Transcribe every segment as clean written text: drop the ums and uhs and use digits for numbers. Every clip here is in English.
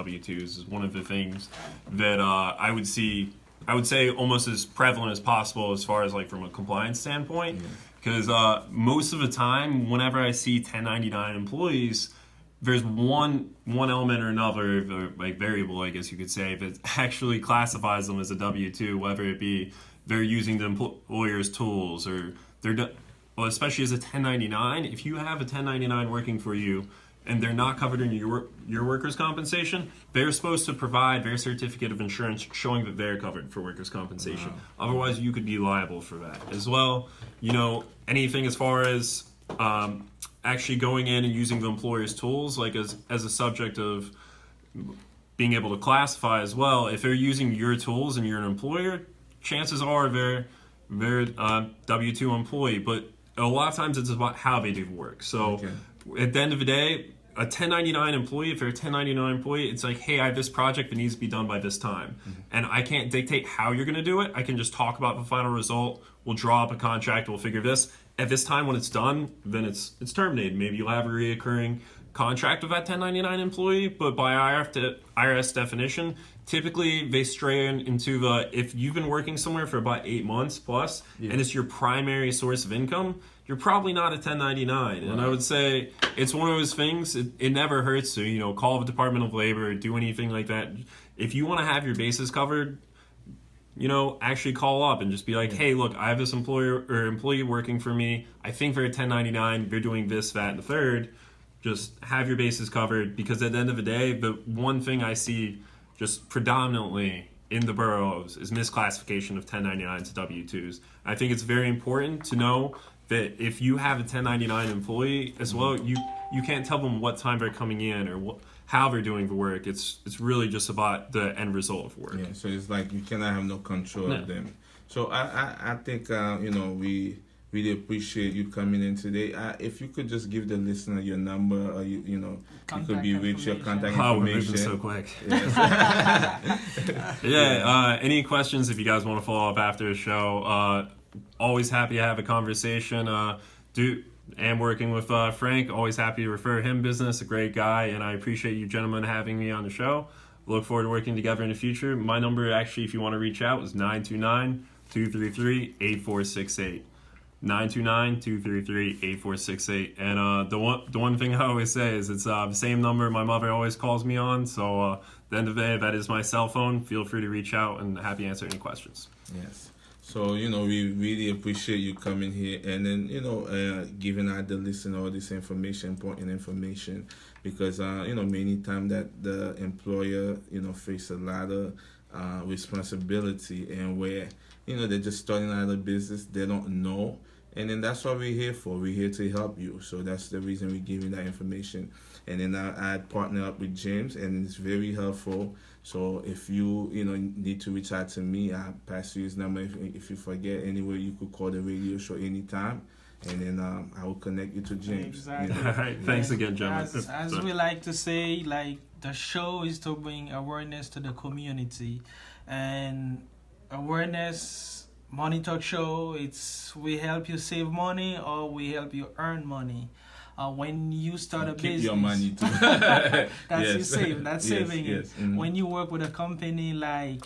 W-2s is one of the things that I would say almost as prevalent as possible as far as like from a compliance standpoint. Because most of the time, whenever I see 1099 employees, there's one element or another, like variable, I guess you could say, that actually classifies them as a W-2, whether it be they're using the employer's tools or well, especially as a 1099, if you have a 1099 working for you and they're not covered in your workers' compensation, they're supposed to provide their certificate of insurance showing that they're covered for workers' compensation. Wow. Otherwise, you could be liable for that. As well, anything as far as actually going in and using the employer's tools, like as a subject of being able to classify as well, if they're using your tools and you're an employer, chances are they're W-2 employee, but a lot of times it's about how they do work. So at the end of the day, a 1099 employee, if they're a 1099 employee, it's like, hey, I have this project that needs to be done by this time. And I can't dictate how you're going to do it. I can just talk about the final result. We'll draw up a contract. We'll figure this. At this time when it's done, then it's terminated. Maybe you'll have a reoccurring contract with that 1099 employee, but by IRS definition, typically they stray into the, if you've been working somewhere for about 8 months plus, and it's your primary source of income, you're probably not a 1099. And I would say it's one of those things, it never hurts to, call the Department of Labor or do anything like that. If you want to have your bases covered, actually call up and just be like, hey, look, I have this employee working for me. I think they're a 1099. They're doing this, that, and the third. Just have your bases covered, because at the end of the day, the one thing I see just predominantly in the boroughs is misclassification of 1099s to W-2s. I think it's very important to know that if you have a 1099 employee as well, you can't tell them what time they're coming in or how they're doing the work. It's really just about the end result of work. Yeah, so it's like you cannot have no control of them. So I think, we really appreciate you coming in today. If you could just give the listener your number, or you could be reached, your contact information. Oh, we're moving so quick. Any questions if you guys want to follow up after the show? Always happy to have a conversation. And working with Frank, always happy to refer him business. A great guy, and I appreciate you gentlemen having me on the show. Look forward to working together in the future. My number, actually, if you want to reach out, is 929-233-8468. 929-233-8468. And the one thing I always say is it's the same number my mother always calls me on. So at the end of the day, that is my cell phone. Feel free to reach out, and happy to answer any questions. Yes. So, we really appreciate you coming here and then, giving out the listener all this important information, because, many times that the employer, face a lot of responsibility, and where, they're just starting out a business, they don't know. And then that's what we're here for. We're here to help you. So that's the reason we're giving that information. And then I partner up with James, and it's very helpful. So if you need to reach out to me, I'll pass you his number. If you forget, anywhere you could call the radio show anytime, and then I will connect you to James. Exactly. All right. Thanks again, Jim. As we like to say, the show is to bring awareness to the community, and awareness. Money Talk Show, we help you save money or we help you earn money. When you start a business, keep your money too. you save. That's saving it. Mm-hmm. When you work with a company like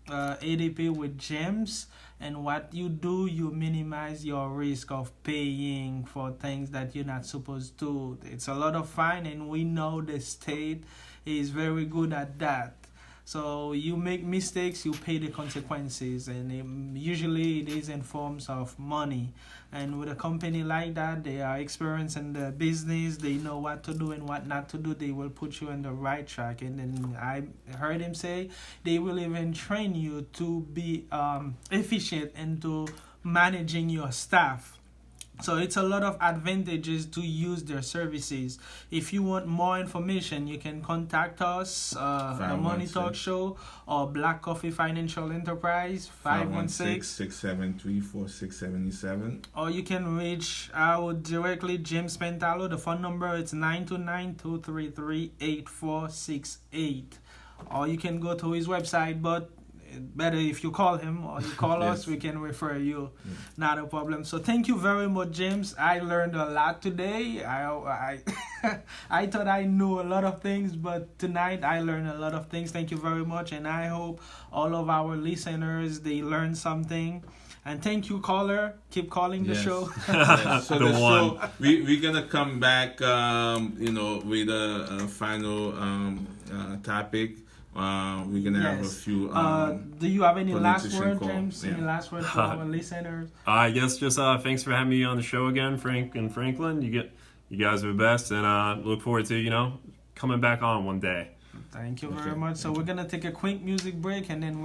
ADP with Gems, and what you do, you minimize your risk of paying for things that you're not supposed to. It's a lot of fine, and we know the state is very good at that. So you make mistakes, you pay the consequences, and usually it is in forms of money. And with a company like that, they are experienced in the business, they know what to do and what not to do, they will put you on the right track. And then I heard him say they will even train you to be efficient into managing your staff. So it's a lot of advantages to use their services. If you want more information, you can contact us, the Money Talk Show, or Black Coffee Financial Enterprise, 516-673-4677. Or you can reach out directly, James Pentalo. The phone number is 929-233-8468. Or you can go to his website, but better if you call him or you call Yes. us, we can refer you. Not a problem. So thank you very much, James. I learned a lot today. I I thought I knew a lot of things, but tonight I learned a lot of things. Thank you very much, and I hope all of our listeners, they learned something. And thank you, caller. Keep calling the Yes. show. Yes. So The the one. show, we're gonna come back, with a final topic. We're gonna have a Yes. few. Do you have any last politician word, call. James? Any Yeah. last word for our listeners? I guess just thanks for having me on the show again, Frank and Franklin. You guys are the best, and look forward to coming back on one day. Thank you very Okay. much. So we're gonna take a quick music break, and then we're